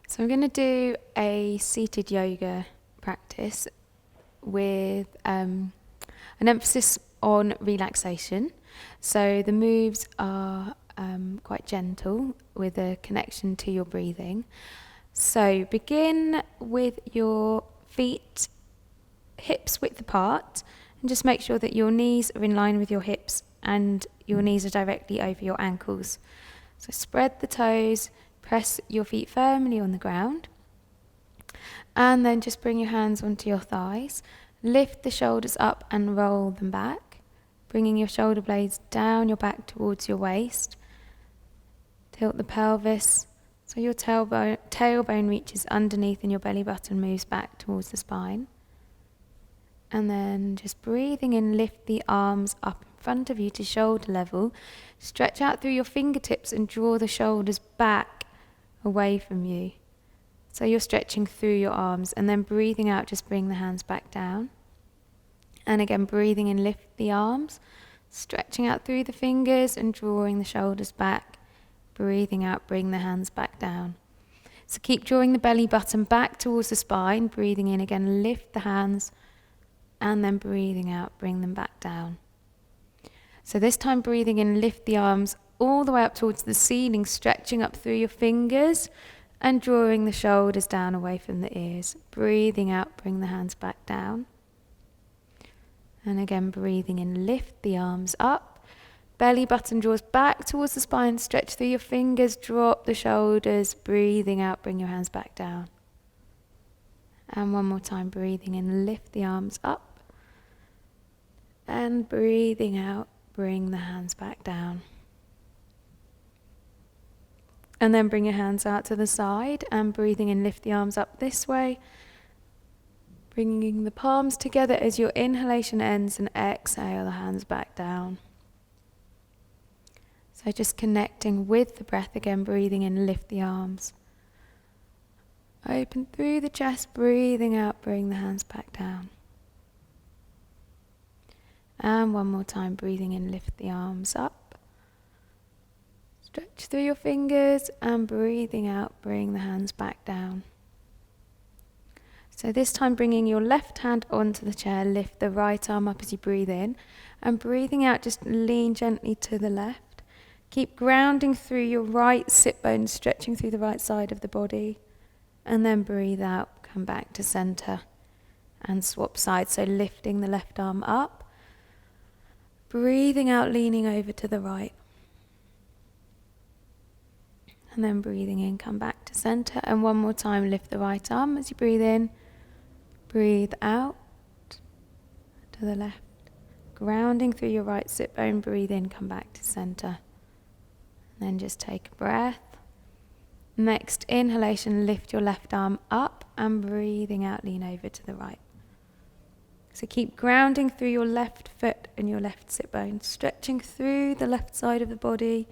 So I'm going to do a seated yoga practice with an emphasis on relaxation. So the moves are quite gentle with a connection to your breathing. So begin with your feet hips width apart, and just make sure that your knees are in line with your hips and your knees are directly over your ankles. So spread the toes, press your feet firmly on the ground, and then just bring your hands onto your thighs. Lift the shoulders up and roll them back, bringing your shoulder blades down your back towards your waist. Tilt the pelvis so your tailbone reaches underneath and your belly button moves back towards the spine. And then just breathing in, lift the arms up in front of you to shoulder level. Stretch out through your fingertips and draw the shoulders back away from you. So you're stretching through your arms, and then breathing out, just bring the hands back down. And again, breathing in, lift the arms, stretching out through the fingers and drawing the shoulders back. Breathing out, bring the hands back down. So keep drawing the belly button back towards the spine. Breathing in again, lift the hands, and then breathing out, bring them back down. So this time breathing in, lift the arms all the way up towards the ceiling, stretching up through your fingers and drawing the shoulders down away from the ears. Breathing out, bring the hands back down. And again, breathing in, lift the arms up. Belly button draws back towards the spine, stretch through your fingers, drop the shoulders. Breathing out, bring your hands back down. And one more time, breathing in, lift the arms up. And breathing out, bring the hands back down. And then bring your hands out to the side and breathing in, lift the arms up this way. Bringing the palms together as your inhalation ends and exhale the hands back down. So just connecting with the breath again, breathing in, lift the arms. Open through the chest, breathing out, bring the hands back down. And one more time, breathing in, lift the arms up. Stretch through your fingers and breathing out, bring the hands back down. So this time bringing your left hand onto the chair, lift the right arm up as you breathe in. And breathing out, just lean gently to the left. Keep grounding through your right sit bone, stretching through the right side of the body. And then breathe out, come back to center and swap sides. So lifting the left arm up. Breathing out, leaning over to the right. And then breathing in, come back to center. And one more time, lift the right arm as you breathe in. Breathe out to the left. Grounding through your right sit bone, breathe in, come back to center. And then just take a breath. Next inhalation, lift your left arm up and breathing out, lean over to the right. So keep grounding through your left foot and your left sit bone, stretching through the left side of the body,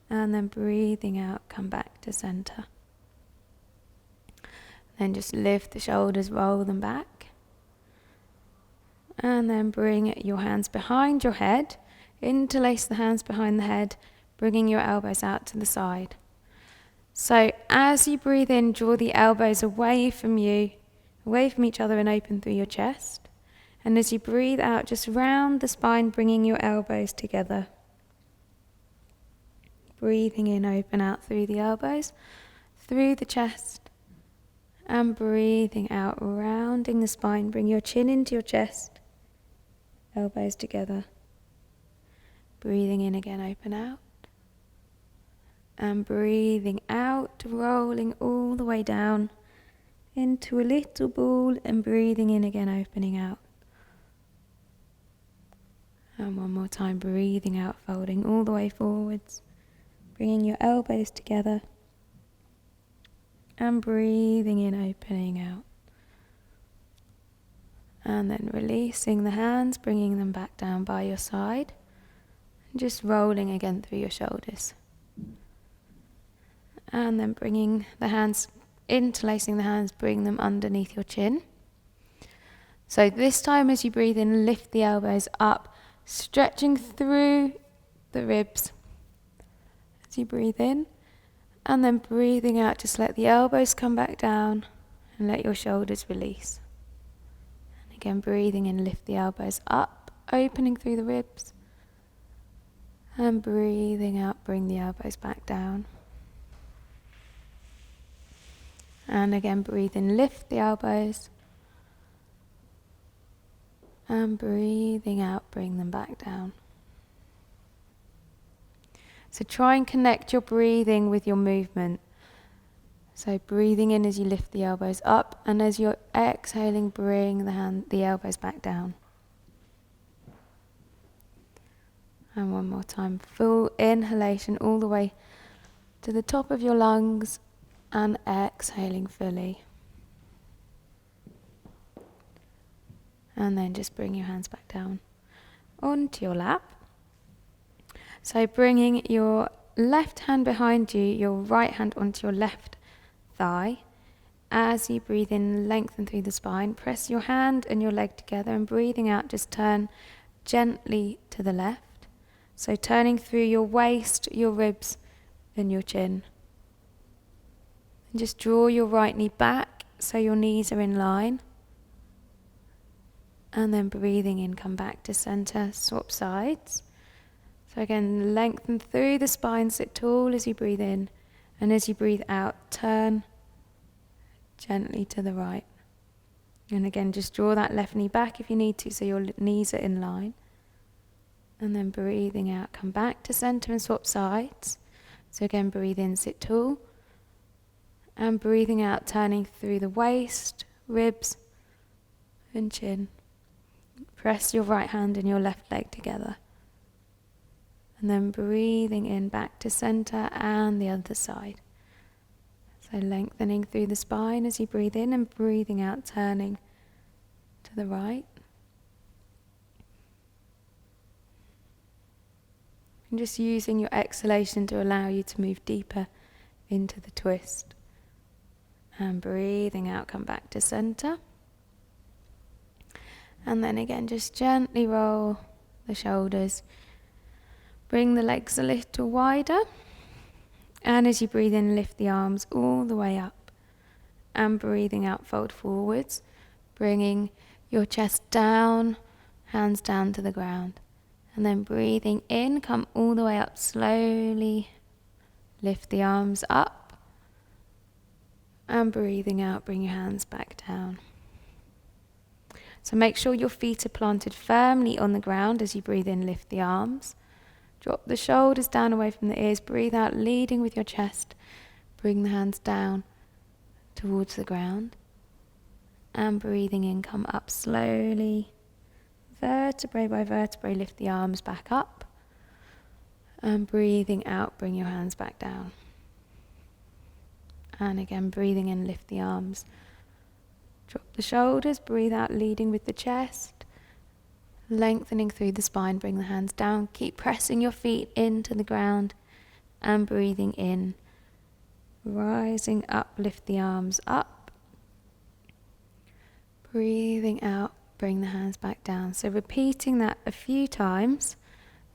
and then breathing out, come back to center. Then just lift the shoulders, roll them back. And then bring your hands behind your head, interlace the hands behind the head, bringing your elbows out to the side. So as you breathe in, draw the elbows away from you, away from each other and open through your chest. And as you breathe out, just round the spine, bringing your elbows together. Breathing in, open out through the elbows, through the chest. And breathing out, rounding the spine, bring your chin into your chest, elbows together. Breathing in again, open out. And breathing out, rolling all the way down into a little ball, and breathing in again, opening out. And one more time, breathing out, folding all the way forwards, bringing your elbows together, and breathing in, opening out. And then releasing the hands, bringing them back down by your side, and just rolling again through your shoulders. And then bringing the hands, interlacing the hands, bring them underneath your chin. So this time as you breathe in, lift the elbows up, stretching through the ribs as you breathe in. And then breathing out, just let the elbows come back down and let your shoulders release. And again, breathing in, lift the elbows up, opening through the ribs. And breathing out, bring the elbows back down. And again, breathe in, lift the elbows. And breathing out, bring them back down. So try and connect your breathing with your movement. So breathing in as you lift the elbows up, and as you're exhaling, bring the elbows back down. And one more time, full inhalation all the way to the top of your lungs, and exhaling fully. And then just bring your hands back down onto your lap. So bringing your left hand behind you, your right hand onto your left thigh. As you breathe in, lengthen through the spine. Press your hand and your leg together, and breathing out, just turn gently to the left. So turning through your waist, your ribs and your chin. And just draw your right knee back so your knees are in line. And then breathing in, come back to center, swap sides. So again, lengthen through the spine, sit tall as you breathe in. And as you breathe out, turn gently to the right. And again, just draw that left knee back if you need to, so your knees are in line. And then breathing out, come back to center and swap sides. So again, breathe in, sit tall. And breathing out, turning through the waist, ribs and chin. Press your right hand and your left leg together. And then breathing in, back to center and the other side. So lengthening through the spine as you breathe in, and breathing out, turning to the right. And just using your exhalation to allow you to move deeper into the twist. And breathing out, come back to center. And then again, just gently roll the shoulders. Bring the legs a little wider. And as you breathe in, lift the arms all the way up. And breathing out, fold forwards. Bringing your chest down, hands down to the ground. And then breathing in, come all the way up slowly. Lift the arms up. And breathing out, bring your hands back down. So make sure your feet are planted firmly on the ground as you breathe in, lift the arms. Drop the shoulders down away from the ears. Breathe out, leading with your chest. Bring the hands down towards the ground. And breathing in, come up slowly. Vertebrae by vertebrae, lift the arms back up. And breathing out, bring your hands back down. And again, breathing in, lift the arms. Drop the shoulders, breathe out, leading with the chest. Lengthening through the spine, bring the hands down. Keep pressing your feet into the ground. And breathing in. Rising up, lift the arms up. Breathing out, bring the hands back down. So repeating that a few times.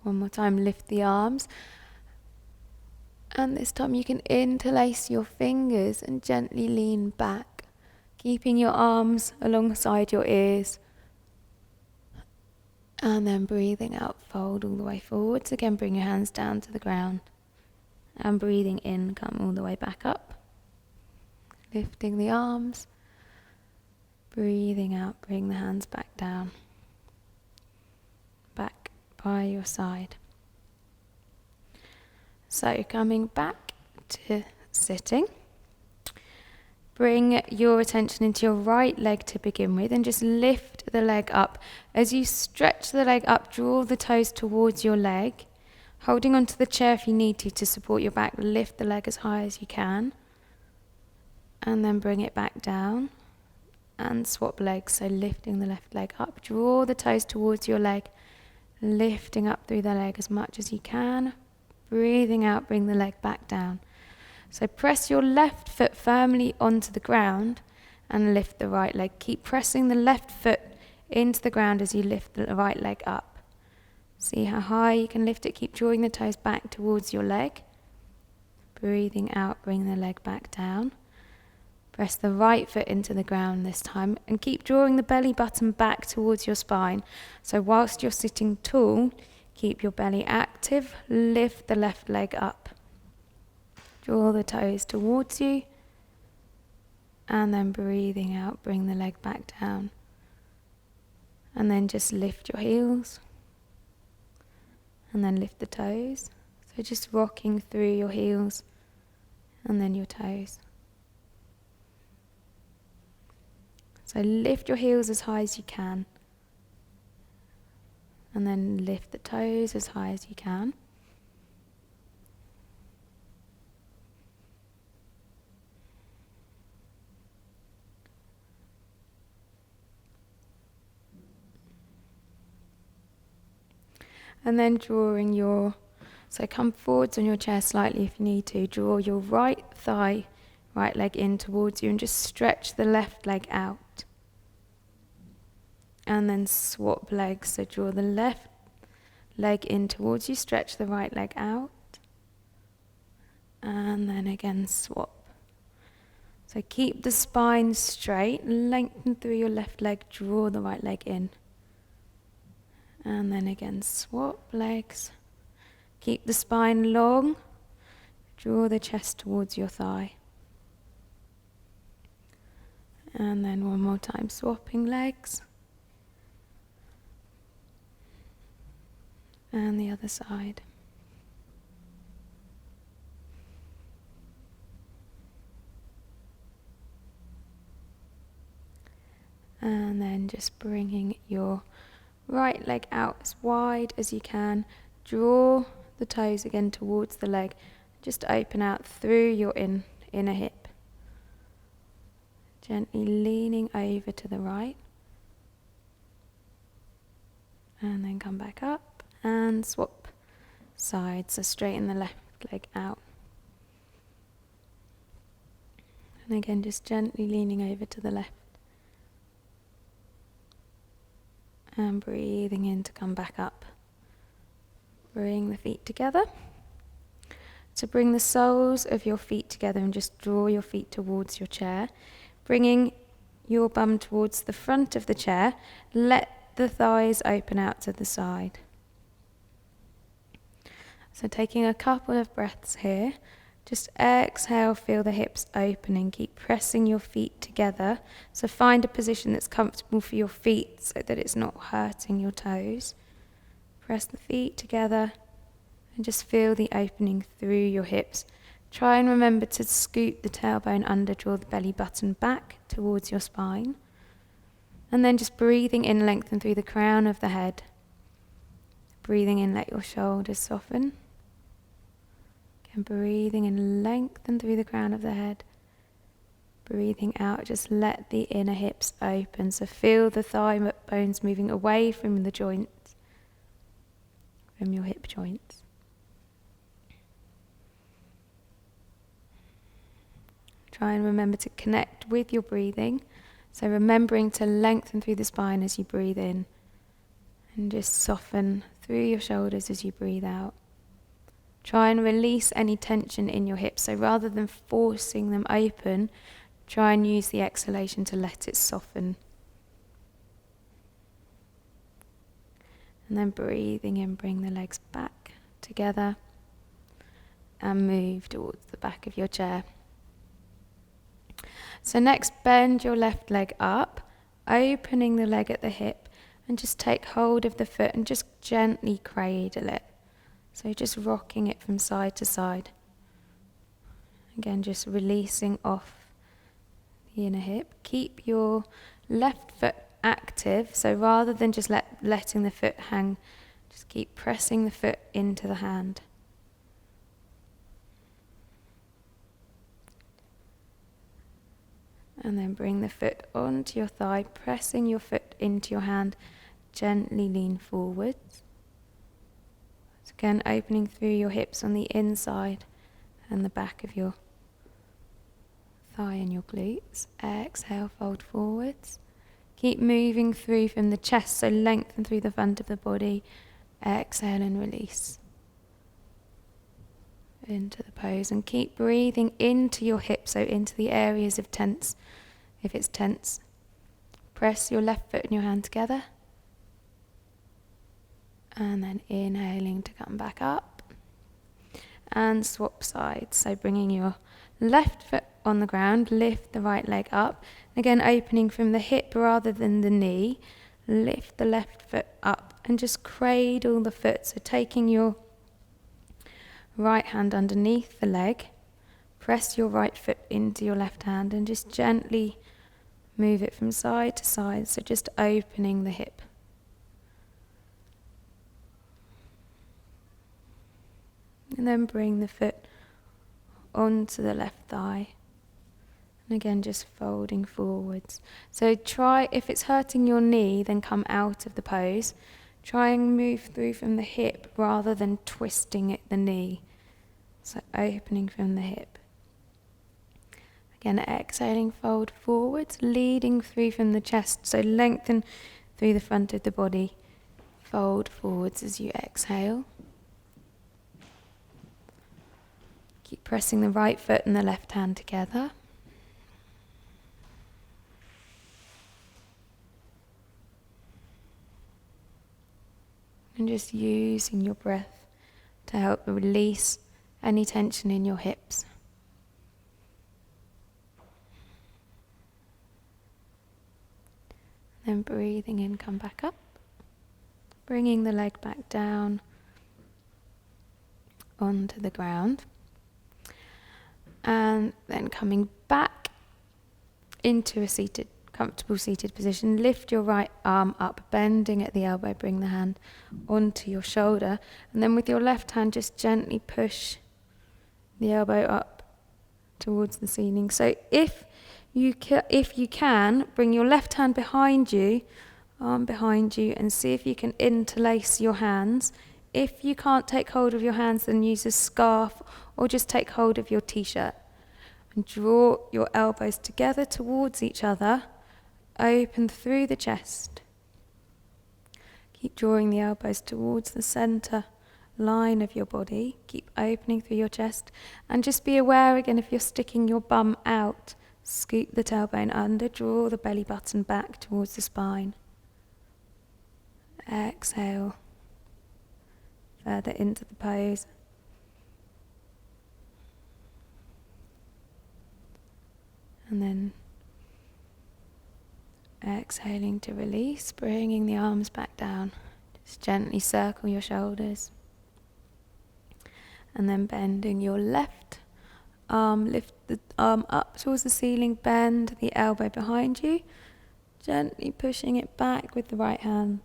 One more time, lift the arms. And this time you can interlace your fingers and gently lean back, keeping your arms alongside your ears. And then breathing out, fold all the way forwards. Again, bring your hands down to the ground. And breathing in, come all the way back up. Lifting the arms. Breathing out, bring the hands back down. Back by your side. So coming back to sitting. Bring your attention into your right leg to begin with, and just lift the leg up. As you stretch the leg up, draw the toes towards your leg, holding onto the chair if you need to support your back. Lift the leg as high as you can, and then bring it back down, and swap legs. So lifting the left leg up, draw the toes towards your leg, lifting up through the leg as much as you can. Breathing out, bring the leg back down. So press your left foot firmly onto the ground and lift the right leg. Keep pressing the left foot into the ground as you lift the right leg up. See how high you can lift it. Keep drawing the toes back towards your leg. breathing out, bring the leg back down. Press the right foot into the ground this time and keep drawing the belly button back towards your spine. So whilst you're sitting tall, keep your belly active, lift the left leg up. Draw the toes towards you and then breathing out, bring the leg back down. And then just lift your heels and then lift the toes. So just rocking through your heels and then your toes. So lift your heels as high as you can. And then lift the toes as high as you can. And then so come forwards on your chair slightly if you need to. Draw your right thigh, right leg in towards you and just stretch the left leg out. And then swap legs. So draw the left leg in towards you, stretch the right leg out. And then again swap. So keep the spine straight, lengthen through your left leg, draw the right leg in. And then again swap legs. Keep the spine long, draw the chest towards your thigh. And then one more time, swapping legs. And the other side. And then just bringing your right leg out as wide as you can. Draw the toes again towards the leg. Just open out through your inner hip. Gently leaning over to the right. And then come back up. And swap sides, so straighten the left leg out. And again, just gently leaning over to the left. And breathing in to come back up. Bring the feet together. So bring the soles of your feet together and just draw your feet towards your chair. Bringing your bum towards the front of the chair. Let the thighs open out to the side. So taking a couple of breaths here, just exhale, feel the hips opening, keep pressing your feet together. So find a position that's comfortable for your feet so that it's not hurting your toes. Press the feet together and just feel the opening through your hips. Try and remember to scoot the tailbone under, draw the belly button back towards your spine. And then just breathing in, lengthen through the crown of the head. Breathing in, let your shoulders soften. And breathing in, lengthen through the crown of the head. Breathing out, just let the inner hips open. So feel the thigh bones moving away from the joints, from your hip joints. Try and remember to connect with your breathing. So remembering to lengthen through the spine as you breathe in. And just soften through your shoulders as you breathe out. Try and release any tension in your hips. So rather than forcing them open, try and use the exhalation to let it soften. And then breathing in, bring the legs back together and move towards the back of your chair. So next, bend your left leg up, opening the leg at the hip, and just take hold of the foot and just gently cradle it. So just rocking it from side to side. Again, just releasing off the inner hip. Keep your left foot active. So rather than just letting the foot hang, just keep pressing the foot into the hand. And then bring the foot onto your thigh, pressing your foot into your hand. Gently lean forwards. So again, opening through your hips on the inside and the back of your thigh and your glutes. Exhale, fold forwards. Keep moving through from the chest, so lengthen through the front of the body. Exhale and release. into the pose, and keep breathing into your hips, so into the areas of tense. If it's tense, press your left foot and your hand together, and then inhaling to come back up, and swap sides, so bringing your left foot on the ground, lift the right leg up, again opening from the hip rather than the knee, lift the left foot up and just cradle the foot, so taking your right hand underneath the leg, press your right foot into your left hand and just gently move it from side to side, so just opening the hip. And then bring the foot onto the left thigh. And again, just folding forwards. So try, if it's hurting your knee, then come out of the pose. Try and move through from the hip rather than twisting at the knee. So opening from the hip. Again, exhaling, fold forwards, leading through from the chest. So lengthen through the front of the body. Fold forwards as you exhale. Keep pressing the right foot and the left hand together. And just using your breath to help release any tension in your hips. Then breathing in, come back up. Bringing the leg back down onto the ground. And then coming back into a comfortable seated position. Lift your right arm up, bending at the elbow, bring the hand onto your shoulder, and then with your left hand just gently push the elbow up towards the ceiling. So if you can, bring your left hand behind you, arm behind you, and see if you can interlace your hands. If you can't take hold of your hands, then use a scarf or just take hold of your t-shirt. And draw your elbows together towards each other. Open through the chest. Keep drawing the elbows towards the center line of your body. Keep opening through your chest. And just be aware again, if you're sticking your bum out, scoop the tailbone under, draw the belly button back towards the spine. Exhale. Further into the pose. And then exhaling to release, bringing the arms back down. Just gently circle your shoulders. And then bending your left arm, lift the arm up towards the ceiling, bend the elbow behind you, gently pushing it back with the right hand.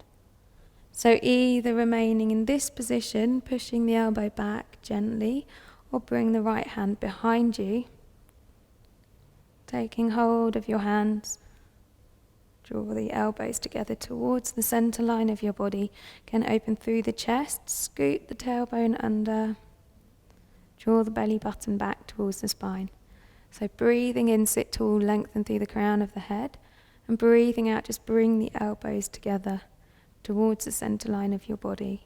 So either remaining in this position, pushing the elbow back gently, or bring the right hand behind you, taking hold of your hands. Draw the elbows together towards the center line of your body. Again, open through the chest, scoot the tailbone under, draw the belly button back towards the spine. So breathing in, sit tall, lengthen through the crown of the head, and breathing out, just bring the elbows together towards the center line of your body.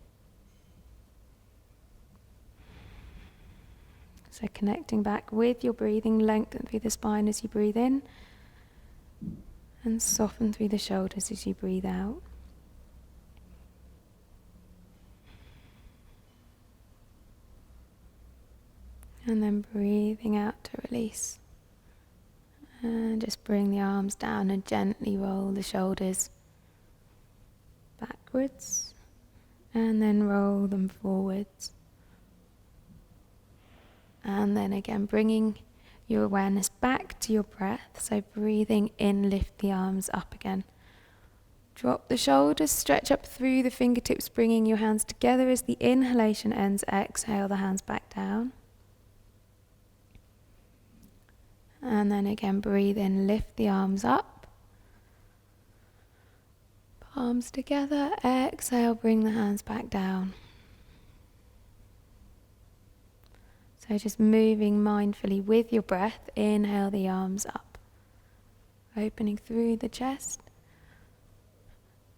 So connecting back with your breathing, lengthen through the spine as you breathe in, and soften through the shoulders as you breathe out. And then breathing out to release. And just bring the arms down and gently roll the shoulders backwards, and then roll them forwards. And then again, bringing your awareness back to your breath. So breathing in, lift the arms up again. Drop the shoulders, stretch up through the fingertips, bringing your hands together as the inhalation ends. Exhale the hands back down. And then again, breathe in, lift the arms up. Palms together, exhale, bring the hands back down. So just moving mindfully with your breath, inhale the arms up. Opening through the chest.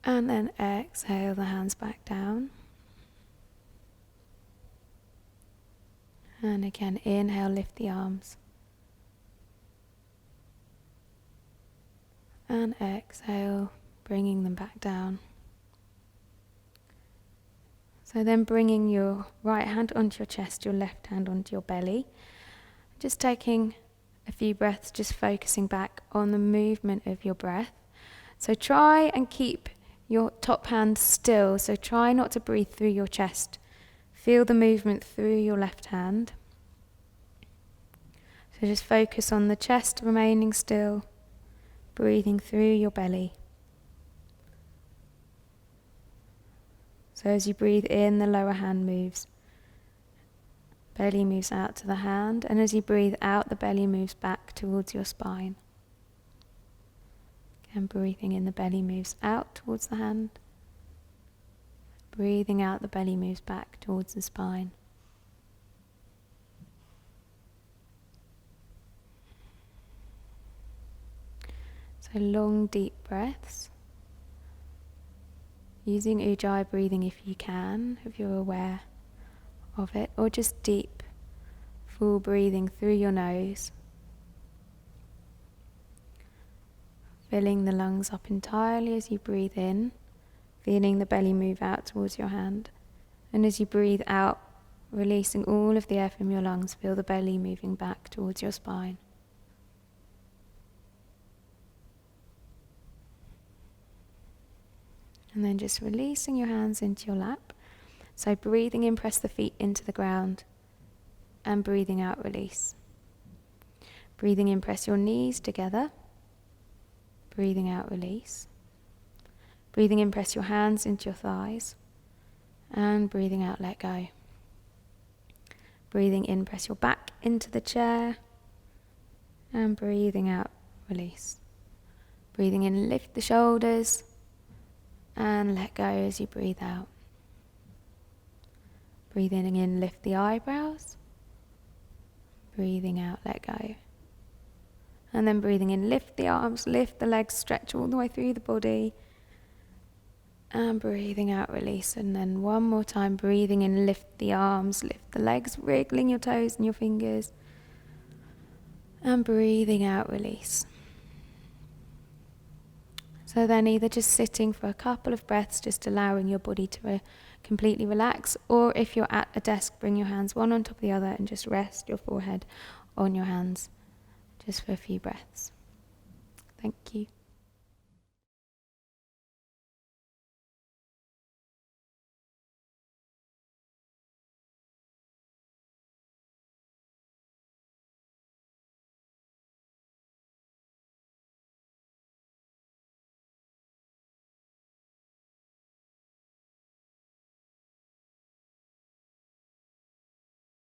And then exhale the hands back down. And again, inhale, lift the arms. And exhale, bringing them back down. So then bringing your right hand onto your chest, your left hand onto your belly. Just taking a few breaths, just focusing back on the movement of your breath. So try and keep your top hand still. So try not to breathe through your chest. Feel the movement through your left hand. So just focus on the chest remaining still, breathing through your belly. So as you breathe in, the lower hand moves. Belly moves out to the hand, and as you breathe out, the belly moves back towards your spine. And breathing in, the belly moves out towards the hand. Breathing out, the belly moves back towards the spine. So long, deep breaths. Using Ujjayi breathing if you can, if you're aware of it, or just deep, full breathing through your nose. Filling the lungs up entirely as you breathe in, feeling the belly move out towards your hand. And as you breathe out, releasing all of the air from your lungs, feel the belly moving back towards your spine. And then just releasing your hands into your lap. So breathing in, press the feet into the ground. And breathing out, release. Breathing in, press your knees together. Breathing out, release. Breathing in, press your hands into your thighs. And breathing out, let go. Breathing in, press your back into the chair. And breathing out, release. Breathing in, lift the shoulders. And let go as you breathe out. Breathing in, lift the eyebrows. Breathing out, let go. And then breathing in, lift the arms, lift the legs, stretch all the way through the body. And breathing out, release. And then one more time, breathing in, lift the arms, lift the legs, wriggling your toes and your fingers. And breathing out, release. So then either just sitting for a couple of breaths, just allowing your body to completely relax, or if you're at a desk, bring your hands one on top of the other and just rest your forehead on your hands, just for a few breaths. Thank you.